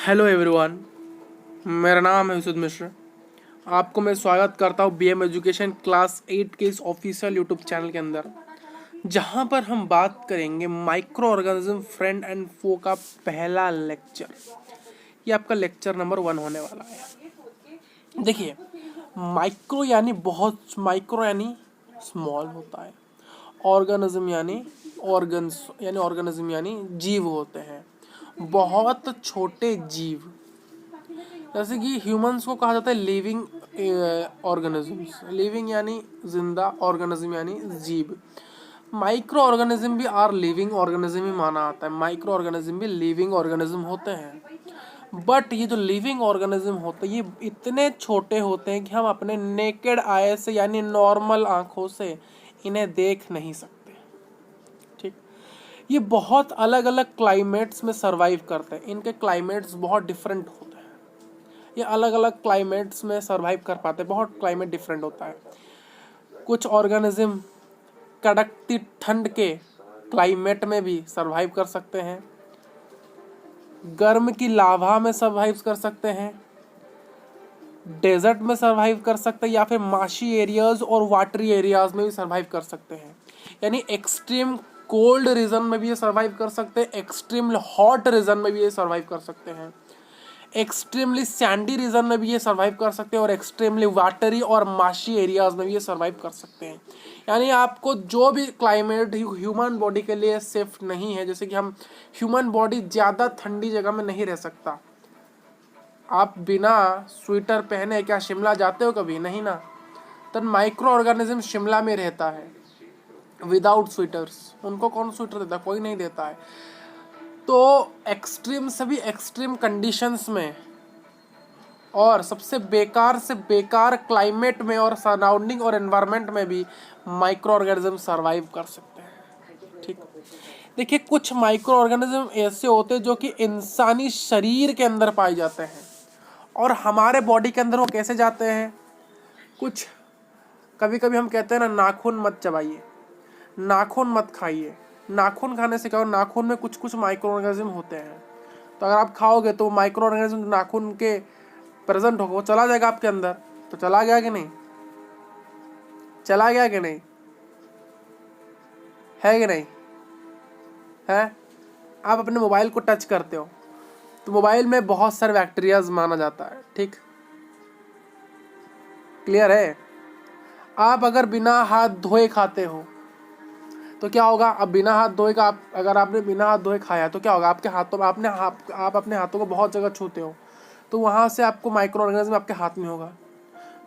Hello everyone, मेरा नाम है विशुद्ध मिश्र। आपको मैं स्वागत करता हूँ बीएम एजुकेशन क्लास 8 के इस ऑफिशियल यूट्यूब चैनल के अंदर, जहाँ पर हम बात करेंगे माइक्रो ऑर्गेनिज्म फ्रेंड एंड फो का पहला लेक्चर। ये आपका लेक्चर नंबर 1 होने वाला है। देखिए, माइक्रो यानी बहुत, माइक्रो यानी स्मॉल होता है, ऑर्गेनिज्म यानी ऑर्गेनिज्म यानी जीव होते हैं, बहुत छोटे जीव। जैसे कि ह्यूमंस को कहा जाता है लिविंग ऑर्गेनिजम्स। लिविंग यानी जिंदा, ऑर्गेनिज्म यानी जीव। माइक्रो ऑर्गेनिज्म भी आर लिविंग ऑर्गेनिज्म ही माना आता है। माइक्रो ऑर्गेनिज्म भी लिविंग ऑर्गेनिज्म होते हैं, बट ये जो लिविंग ऑर्गेनिज्म होते हैं ये इतने छोटे होते हैं कि हम अपने नेकेड आई से यानी नॉर्मल आंखों से इन्हें देख नहीं सकते। ठीक, ये बहुत अलग अलग क्लाइमेट्स में सरवाइव करते हैं। इनके क्लाइमेट्स बहुत डिफरेंट होते हैं। ये अलग अलग क्लाइमेट्स में सरवाइव कर पाते हैं। बहुत क्लाइमेट डिफरेंट होता है। कुछ ऑर्गेनिज्म कड़कती ठंड के क्लाइमेट में भी सरवाइव कर सकते हैं, गर्म की लावा में सरवाइव कर सकते हैं, डेजर्ट में सरवाइव कर सकते हैं, या फिर माशी एरियाज और वाटरी एरियाज में भी सरवाइव कर सकते हैं। यानी एक्सट्रीम कोल्ड रीजन में भी ये सरवाइव कर सकते हैं, एक्सट्रीम हॉट रीजन में भी ये सरवाइव कर सकते हैं, एक्सट्रीमली सैंडी रीजन में भी ये सर्वाइव कर सकते हैं, और एक्सट्रीमली वाटरी और माशी एरियाज में भी ये सर्वाइव कर सकते हैं। यानी आपको जो भी क्लाइमेट ह्यूमन बॉडी के लिए सेफ नहीं है, जैसे कि हम ह्यूमन बॉडी ज़्यादा ठंडी जगह में नहीं रह सकता। आप बिना स्वेटर पहने क्या शिमला जाते हो कभी? नहीं ना। तो माइक्रो ऑर्गेनिज्म शिमला में रहता है विदाउट स्वेटर्स। उनको कौन स्वेटर देता? कोई नहीं देता है। तो एक्सट्रीम से भी एक्सट्रीम कंडीशंस में और सबसे बेकार से बेकार क्लाइमेट में और सराउंडिंग और एनवायरनमेंट में भी माइक्रो ऑर्गेनिज्म सरवाइव कर सकते हैं। ठीक, देखिए, कुछ माइक्रो ऑर्गेनिज्म ऐसे होते हैं जो कि इंसानी शरीर के अंदर पाए जाते हैं, और हमारे बॉडी के अंदर वो कैसे जाते हैं? कुछ कभी कभी हम कहते हैं ना, नाखून मत चबाइए, नाखून मत खाइए। नाखून खाने से क्या हो, नाखून में कुछ कुछ माइक्रो ऑर्गेनिज्म होते हैं। तो अगर आप खाओगे तो माइक्रो ऑर्गेनिज्म नाखून के प्रेजेंट होगा, वो चला जाएगा आपके अंदर। तो चला गया कि नहीं? चला गया कि नहीं? है कि नहीं? है। आप अपने मोबाइल को टच करते हो तो मोबाइल में बहुत सारे बैक्टीरियाज माना जाता है। ठीक, क्लियर है? आप अगर बिना हाथ धोए खाते हो तो क्या होगा? अब बिना हाथ धोए का अगर आपने बिना हाथ धोए खाया तो क्या होगा? आपके हाथों में आप अपने हाथों को बहुत जगह छूते हो, तो वहाँ से आपको माइक्रो ऑर्गेनिज्म आपके हाथ में होगा।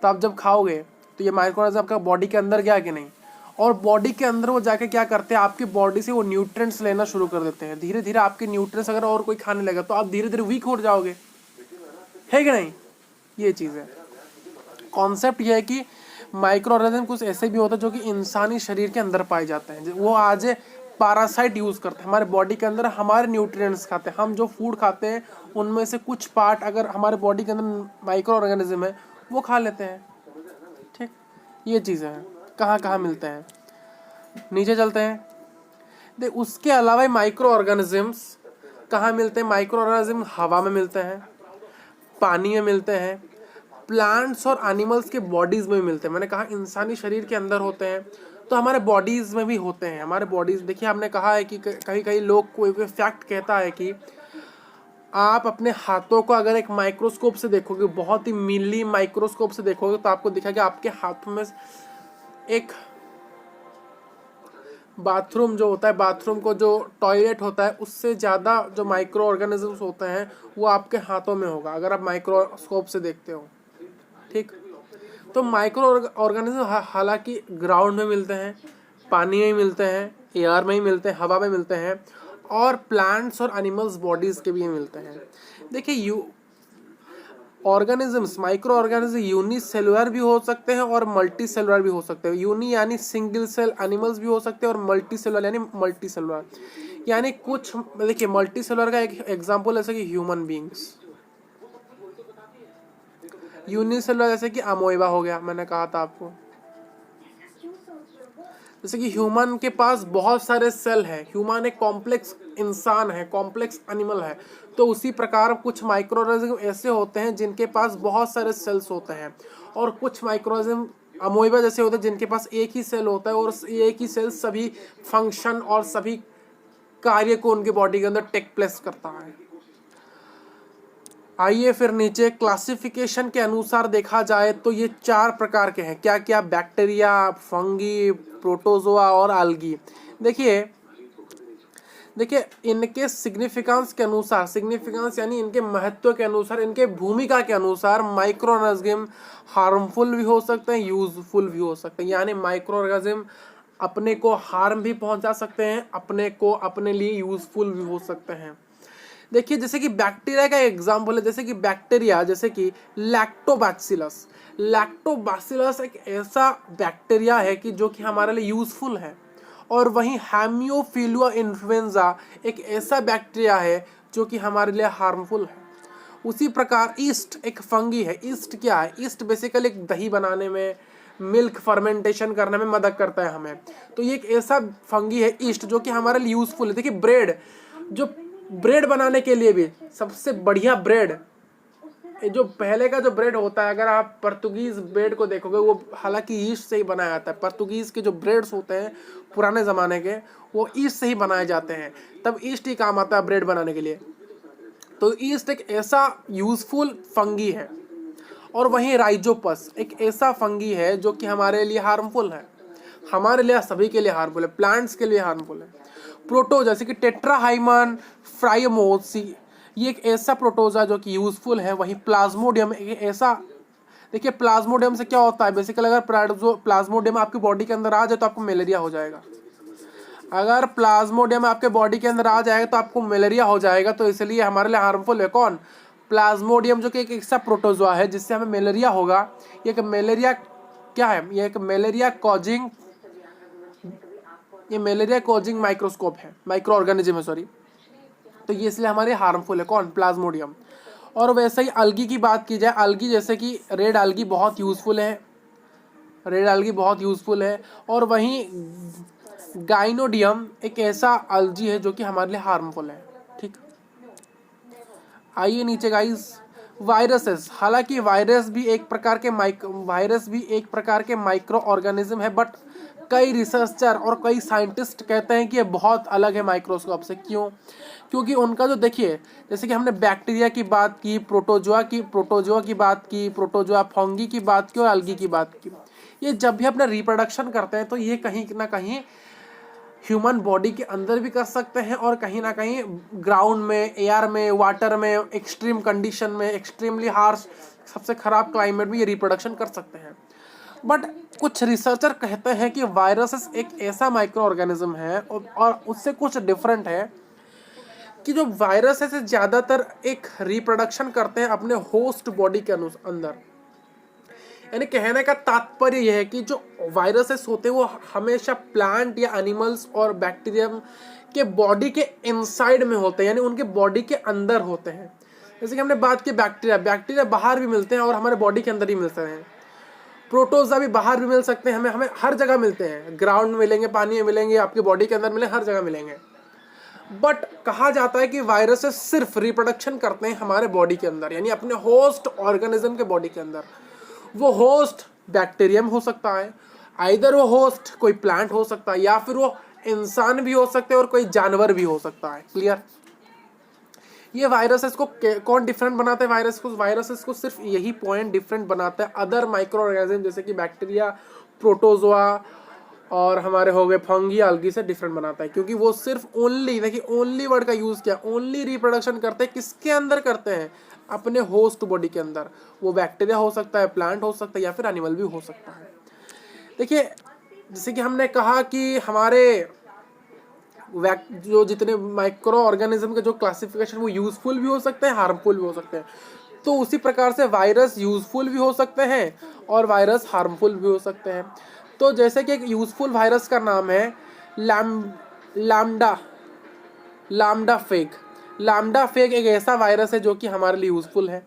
तो आप जब खाओगे तो ये माइक्रो ऑर्गेनिज्म आपका बॉडी के अंदर गया कि नहीं? और बॉडी के अंदर वो जाके क्या करते हैं, आपकी बॉडी से वो न्यूट्रिएंट्स लेना शुरू कर देते हैं। धीरे धीरे आपके न्यूट्रिएंट्स अगर और कोई खाने लगा तो आप धीरे धीरे वीक हो जाओगे, है कि नहीं? ये चीज़ है। कॉन्सेप्ट ये है कि माइक्रो ऑर्गेनिज्म कुछ ऐसे भी होते हैं जो कि इंसानी शरीर के अंदर पाए जाते हैं। वो आज पैरासाइट यूज करते हैं हमारे बॉडी के अंदर, हमारे न्यूट्रिएंट्स खाते हैं। हम जो फूड खाते हैं उनमें से कुछ पार्ट अगर हमारे बॉडी के अंदर माइक्रो ऑर्गेनिज्म है वो खा लेते हैं। ठीक, ये चीज़ें हैं। कहाँ कहाँ मिलते हैं? नीचे चलते हैं। देख, उसके अलावा माइक्रो ऑर्गेनिजम्स कहाँ मिलते हैं? माइक्रो ऑर्गेनिज्म हवा में मिलते हैं, पानी में मिलते हैं, प्लांट्स और एनिमल्स के बॉडीज में भी मिलते हैं। मैंने कहा इंसानी शरीर के अंदर होते हैं, तो हमारे बॉडीज में भी होते हैं। हमारे बॉडीज, देखिए, हमने कहा है कि कहीं कहीं लोग कोई फैक्ट कहता है कि आप अपने हाथों को अगर एक माइक्रोस्कोप से देखोगे, बहुत ही मिली माइक्रोस्कोप से देखोगे, तो आपको दिखेगा आपके हाथों में एक बाथरूम जो होता है, बाथरूम को जो टॉयलेट होता है, उससे ज़्यादा जो माइक्रो ऑर्गेनिजम्स होते हैं वो आपके हाथों में होगा अगर आप माइक्रोस्कोप से देखते हो। ठीक, तो माइक्रो ऑर्गेनिज्म हालांकि ग्राउंड में मिलते हैं, पानी में मिलते हैं, एयर में ही मिलते हैं, हवा में मिलते हैं, और प्लांट्स और एनिमल्स बॉडीज के भी मिलते हैं। देखिए, ऑर्गेनिजम्स, माइक्रो ऑर्गेनिज्म यूनिसेलुलर भी हो सकते हैं और मल्टी सेलुलर भी हो सकते हैं। यूनि यानी सिंगल सेल एनिमल्स भी हो सकते हैं, और मल्टी सेलुलर यानी मल्टी सेलुलर। यानी कुछ, देखिए, मल्टी सेलुलर का एक एग्जांपल जैसे कि ह्यूमन बींग्स। यूनिसेलुलर जैसे कि अमोएबा हो गया, मैंने कहा था आपको। जैसे कि ह्यूमन के पास बहुत सारे सेल है, ह्यूमन एक कॉम्प्लेक्स इंसान है, कॉम्प्लेक्स एनिमल है, तो उसी प्रकार कुछ माइक्रो ऑर्गेनिज्म ऐसे होते हैं जिनके पास बहुत सारे सेल्स होते हैं, और कुछ माइक्रो ऑर्गेनिज्म अमोइबा जैसे होते हैं जिनके पास एक ही सेल होता है, और एक ही सेल सभी फंक्शन और सभी कार्य को उनके बॉडी के अंदर टेक प्लेस करता है। आइए फिर नीचे क्लासिफिकेशन के अनुसार देखा जाए तो ये 4 प्रकार के हैं। क्या क्या? बैक्टीरिया, फंगी, प्रोटोजोआ और आल्गी। देखिए इनके सिग्निफिकेंस के अनुसार, सिग्निफिकेंस यानी इनके महत्व के अनुसार, इनके भूमिका के अनुसार माइक्रो ऑर्गेनिज्म हार्मफुल भी हो सकते हैं, यूजफुल भी हो सकते हैं। यानी माइक्रो ऑर्गेनिज्म अपने को हार्म भी पहुंचा सकते हैं, अपने को अपने लिए यूजफुल भी हो सकते हैं। देखिए जैसे कि बैक्टीरिया का एग्जाम्पल है, जैसे कि बैक्टीरिया, जैसे कि लैक्टोबैसिलस। लैक्टोबैसिलस एक ऐसा बैक्टीरिया है कि जो कि हमारे लिए यूजफुल है, और वहीं हेमियोफिलुआ इन्फ्लुएंजा एक ऐसा बैक्टीरिया है जो कि हमारे लिए हार्मफुल है। उसी प्रकार ईस्ट एक फंगी है। ईस्ट क्या है? ईस्ट बेसिकली एक दही बनाने में, मिल्क फर्मेंटेशन करने में मदद करता है हमें। तो ये एक ऐसा फंगी है ईस्ट जो कि हमारे लिए यूजफुल है। देखिए ब्रेड, जो ब्रेड बनाने के लिए भी सबसे बढ़िया ब्रेड, जो पहले का जो ब्रेड होता है, अगर आप पुर्तगीज ब्रेड को देखोगे वो हालांकि ईस्ट से ही बनाया जाता है। पुर्तगीज के जो ब्रेड्स होते हैं पुराने ज़माने के, वो ईस्ट से ही बनाए जाते हैं, तब ईस्ट ही काम आता है ब्रेड बनाने के लिए। तो ईस्ट एक ऐसा यूजफुल फंगी है। और वहीं राइजोपस एक ऐसा फंगी है जो कि हमारे लिए हार्मफुल है, हमारे लिए, सभी के लिए हार्मफुल है, प्लांट्स के लिए हार्मफुल है। प्रोटो जैसे कि टेट्राहाइमन फ्राइमोसी, ये एक ऐसा प्रोटोजा जो कि यूजफुल है। वहीं प्लाज्मोडियम एक ऐसा, देखिए प्लाज्मोडियम से क्या होता है बेसिकली, अगर प्लाज्मोडियम आपकी बॉडी के अंदर आ जाए तो आपको मलेरिया हो जाएगा। अगर प्लाज्मोडियम आपके बॉडी के अंदर आ जाएगा तो आपको मलेरिया हो जाएगा। तो इसलिए हमारे लिए हार्मफुल है कौन? प्लाज्मोडियम, जो कि एक ऐसा प्रोटोजोआ है जिससे हमें मलेरिया होगा। ये एक मलेरिया क्या है? ये एक मलेरिया कॉजिंग माइक्रोस्कोप है, माइक्रो ऑर्गेनिज्म है, सॉरी। तो ये इसलिए हमारे हार्मफुल है कौन? प्लाज्मोडियम। और वैसे ही अलगी की बात की जाए, अलगी जैसे कि रेड अलगी बहुत यूजफुल है, रेड अलगी बहुत यूजफुल है। और वहीं गाइनोडियम एक ऐसा अलगी है जो कि हमारे लिए हार्मफुल है। ठीक, आइए नीचे गाइस, वायरसेस। हालांकि वायरस भी एक प्रकार के माइक्रो ऑर्गेनिज्म है, बट कई रिसर्चर और कई साइंटिस्ट कहते हैं कि ये बहुत अलग है माइक्रोस्कोप से। क्यों? क्योंकि उनका जो, देखिए जैसे कि हमने बैक्टीरिया की बात की, प्रोटोजोआ की बात की, प्रोटोजोआ फंगी की बात की और अलगी की बात की, ये जब भी अपना रिप्रोडक्शन करते हैं तो ये कहीं ना कहीं ह्यूमन बॉडी के अंदर भी कर सकते हैं, और कहीं ना कहीं ग्राउंड में, एयर में, वाटर में, एक्सट्रीम कंडीशन में, एक्सट्रीमली हार्श, सबसे खराब क्लाइमेट में ये रिप्रोडक्शन कर सकते हैं। बट कुछ रिसर्चर कहते हैं कि वायरसेस एक ऐसा माइक्रो ऑर्गेनिज्म है और उससे कुछ डिफरेंट है कि जो वायरस है ज़्यादातर एक रिप्रोडक्शन करते हैं अपने होस्ट बॉडी के अंदर। यानी कहने का तात्पर्य यह है कि जो वायरसेस होते हैं वो हमेशा प्लांट या एनिमल्स और बैक्टीरियम के बॉडी के इनसाइड में होते हैं, यानी उनके बॉडी के अंदर होते हैं। जैसे कि हमने बात की बैक्टीरिया बाहर भी मिलते हैं और हमारे बॉडी के अंदर ही मिलते हैं। प्रोटोजोआ भी बाहर भी मिल सकते हैं, हमें हर जगह मिलते हैं, ग्राउंड में मिलेंगे, पानी में मिलेंगे, आपके बॉडी के अंदर मिलेंगे, हर जगह मिलेंगे। बट कहा जाता है कि वायरसेस सिर्फ रिप्रोडक्शन करते हैं हमारे बॉडी के अंदर, यानी अपने होस्ट ऑर्गेनिज्म के बॉडी के अंदर। वो होस्ट बैक्टीरियम हो सकता है, आइदर वो होस्ट कोई प्लांट हो सकता है, या फिर वो इंसान भी हो सकते हैं और कोई जानवर भी हो सकता है। क्लियर? ये वायरसेस को कौन डिफरेंट बनाते हैं? वायरसेस को सिर्फ यही पॉइंट डिफरेंट बनाता है अदर माइक्रो ऑर्गेनिज्म जैसे कि बैक्टीरिया, प्रोटोजोआ और हमारे हो गए फंगी, अलगी से डिफरेंट बनाता है, क्योंकि वो सिर्फ ओनली, देखिए ओनली वर्ड का यूज किया, ओनली रिप्रोडक्शन करते हैं। किसके अंदर करते हैं? अपने होस्ट बॉडी के अंदर। वो बैक्टीरिया हो सकता है, प्लांट हो सकता है, या फिर एनिमल भी हो सकता है। देखिए जैसे कि हमने कहा कि हमारे जो जितने माइक्रो ऑर्गेनिज्म के जो क्लासिफिकेशन वो यूजफुल भी हो सकते हैं, हार्मफुल भी हो सकते हैं। तो उसी प्रकार से वायरस यूजफुल भी हो सकते हैं और वायरस हार्मफुल भी हो सकते हैं। तो जैसे कि एक यूजफुल वायरस का नाम है लाम्डा फेग एक ऐसा वायरस है जो कि हमारे लिए यूजफुल है,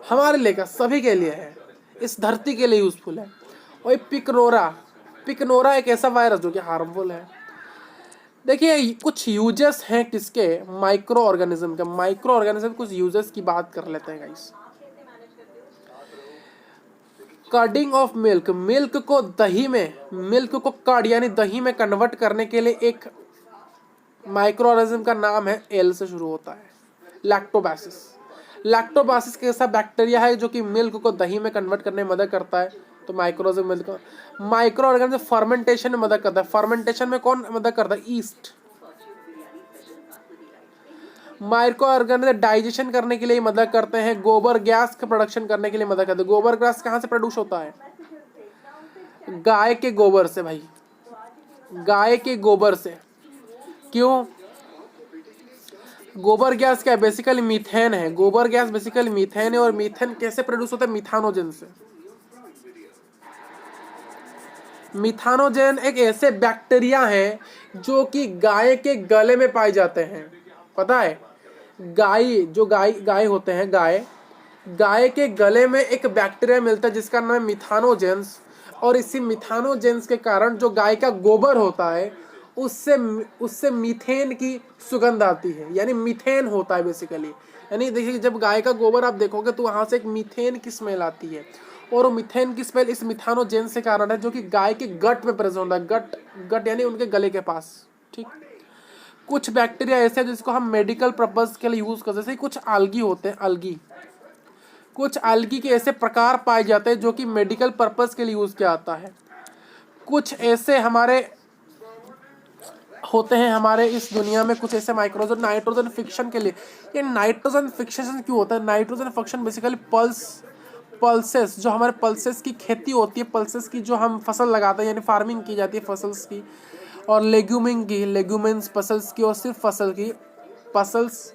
हमारे लिए का सभी के लिए है, इस धरती के लिए यूजफुल है। और पिकनोरा एक ऐसा वायरस जो कि हार्मफुल है। देखिए कुछ यूजेस हैं किसके, माइक्रो ऑर्गेनिज्म के। माइक्रो ऑर्गेनिज्म कुछ यूजेस की बात कर लेते हैं गाइस। कर्डिंग ऑफ मिल्क, मिल्क को दही में, मिल्क को कर्ड यानी दही में कन्वर्ट करने के लिए एक माइक्रो ऑर्गेनिज्म का नाम है, एल से शुरू होता है, लैक्टोबासिस। लैक्टोबासिस कैसा बैक्टीरिया है जो कि मिल्क को दही में कन्वर्ट करने में मदद करता है, तो माइक्रो ऑर्गेनिज्म फर्मेंटेशन में मदद करता है। फर्मेंटेशन में कौन मदद करता है, ईस्ट। माइक्रो ऑर्गेनिज्म डाइजेशन करने के लिए मदद करते हैं, गोबर गैस का प्रोडक्शन करने के लिए मदद करते हैं। गोबर गैस कहाँ से प्रोड्यूस होता है, गाय के गोबर से भाई, गाय के गोबर से। क्यों, गोबर गैस क्या है, बेसिकली मीथेन है। गोबर गैस बेसिकली मीथेन है, और मीथेन कैसे प्रोड्यूस होता है, मिथानोजन से। मिथानोजन एक ऐसे बैक्टीरिया है जो कि गाय के गले में पाए जाते हैं, पता है। गाय होते हैं, गाय के गले में एक बैक्टीरिया मिलता है जिसका नाम है मिथानोजेंस। और इसी मिथानोजेंस के कारण जो गाय का गोबर होता है उससे मीथेन की सुगंध आती है, यानी मीथेन होता है बेसिकली। यानी देखिए जब गाय का गोबर आप देखोगे तो वहां से एक मीथेन की स्मेल आती है, और वो मीथेन की स्मेल इस मिथानोजेंस से कारण है जो कि गाय के गट में प्रेजेंट होता है। गट यानी उनके गले के पास, ठीक। कुछ बैक्टीरिया ऐसे हैं जिसको हम मेडिकल पर्पज के लिए यूज करते हैं, जैसे कुछ algae होते हैं, कुछ algae के ऐसे प्रकार पाए जाते हैं जो कि मेडिकल पर्पज के लिए यूज किया जाता है। कुछ ऐसे हमारे होते हैं, हमारे इस दुनिया में कुछ ऐसे माइक्रोजन नाइट्रोजन फिक्शन के लिए। ये नाइट्रोजन फिक्शन क्यों होता है, नाइट्रोजन फिक्शन बेसिकली पल्सेस, जो हमारे पल्सेस की खेती होती है, पल्सेस की जो हम फसल लगाते हैं, यानी फार्मिंग की जाती है फसल्स की, और लेग्यूमिंग पसल्स की, और सिर्फ फसल की पसल्स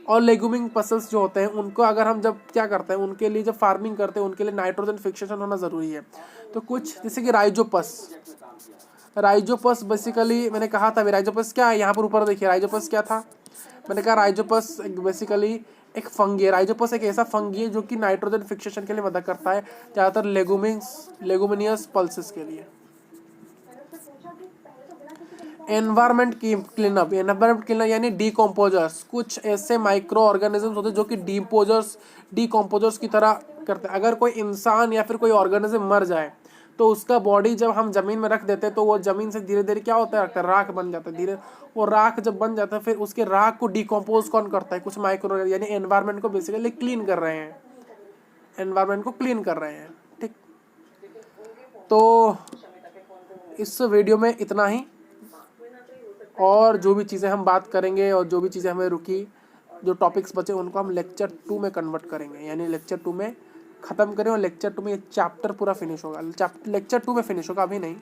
और लेग्यूमिंग पसल्स जो होते हैं उनको अगर हम जब क्या करते हैं, उनके लिए जब फार्मिंग करते हैं उनके लिए नाइट्रोजन फिक्सेशन होना ज़रूरी है। तो कुछ जैसे कि राइजोपस बेसिकली मैंने कहा था, राइजोपस क्या है, यहाँ पर ऊपर देखिए राइजोपस क्या था, मैंने कहा राइजोपस बेसिकली एक फंगी है। राइजोपस एक ऐसा फंगी है जो कि नाइट्रोजन फिक्सेशन के लिए मदद करता है, ज़्यादातर लेगुमिनियस पल्सेस के लिए। एनवायरमेंट क्लीनअप यानी डीकम्पोजर्स, कुछ ऐसे माइक्रो ऑर्गेनिजम्स होते हैं जो कि डीकम्पोजर्स की तरह करते हैं। अगर कोई इंसान या फिर कोई ऑर्गेनिज्म मर जाए तो उसका बॉडी जब हम जमीन में रख देते हैं तो वो जमीन से धीरे धीरे क्या होता है, राख बन जाता है। धीरे वो राख जब बन जाता है फिर उसके राख को डिकम्पोज कौन करता है, कुछ माइक्रो, यानी एनवायरमेंट को बेसिकली क्लीन कर रहे हैं, ठीक। तो इस वीडियो में इतना ही, और जो भी चीज़ें हम बात करेंगे और जो भी चीज़ें हमें रुकी, जो टॉपिक्स बचे उनको हम लेक्चर 2 में कन्वर्ट करेंगे, यानी लेक्चर 2 में ख़त्म करें, और लेक्चर 2 में ये चैप्टर पूरा फिनिश होगा। लेक्चर 2 में फिनिश होगा, अभी नहीं।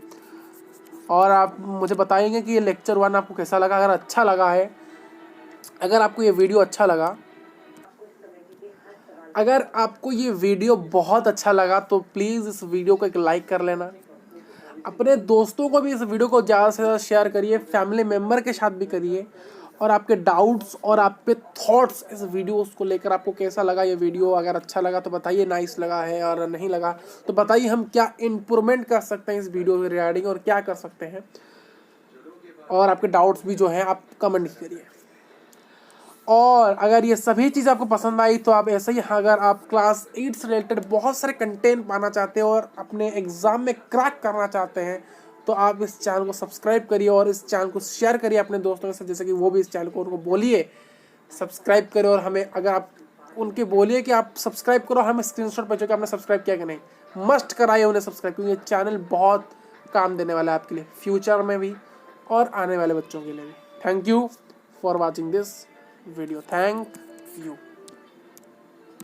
और आप मुझे बताएंगे कि ये लेक्चर 1 आपको कैसा लगा। अगर अच्छा लगा है, अगर आपको ये वीडियो अच्छा लगा, अगर आपको ये वीडियो बहुत अच्छा लगा तो प्लीज़ इस वीडियो को एक लाइक कर लेना। अपने दोस्तों को भी इस वीडियो को ज़्यादा से ज़्यादा शेयर करिए, फैमिली मेम्बर के साथ भी करिए। और आपके डाउट्स और आपके थॉट्स इस वीडियो को लेकर आपको कैसा लगा ये वीडियो, अगर अच्छा लगा तो बताइए नाइस लगा है, और नहीं लगा तो बताइए हम क्या इम्प्रूवमेंट कर सकते हैं इस वीडियो के रिगार्डिंग, और क्या कर सकते हैं। और आपके डाउट्स भी जो हैं आप कमेंट करिए। और अगर ये सभी चीज़ आपको पसंद आई तो आप ऐसे ही, अगर आप क्लास 8 से रिलेटेड बहुत सारे कंटेंट पाना चाहते हो और अपने एग्ज़ाम में क्रैक करना चाहते हैं तो आप इस चैनल को सब्सक्राइब करिए और इस चैनल को शेयर करिए अपने दोस्तों के साथ, जैसे कि वो भी इस चैनल को उनको बोलिए सब्सक्राइब करें। और हमें अगर आप उनके बोलिए कि आप सब्सक्राइब करो, हमें स्क्रीनशॉट भेजो कि आपने सब्सक्राइब किया कि नहीं। मस्ट कराइए उन्हें सब्सक्राइब, क्योंकि ये चैनल बहुत काम देने वाला है आपके लिए, फ्यूचर में भी और आने वाले बच्चों के लिए भी। Thank you for watching this video. Thank you.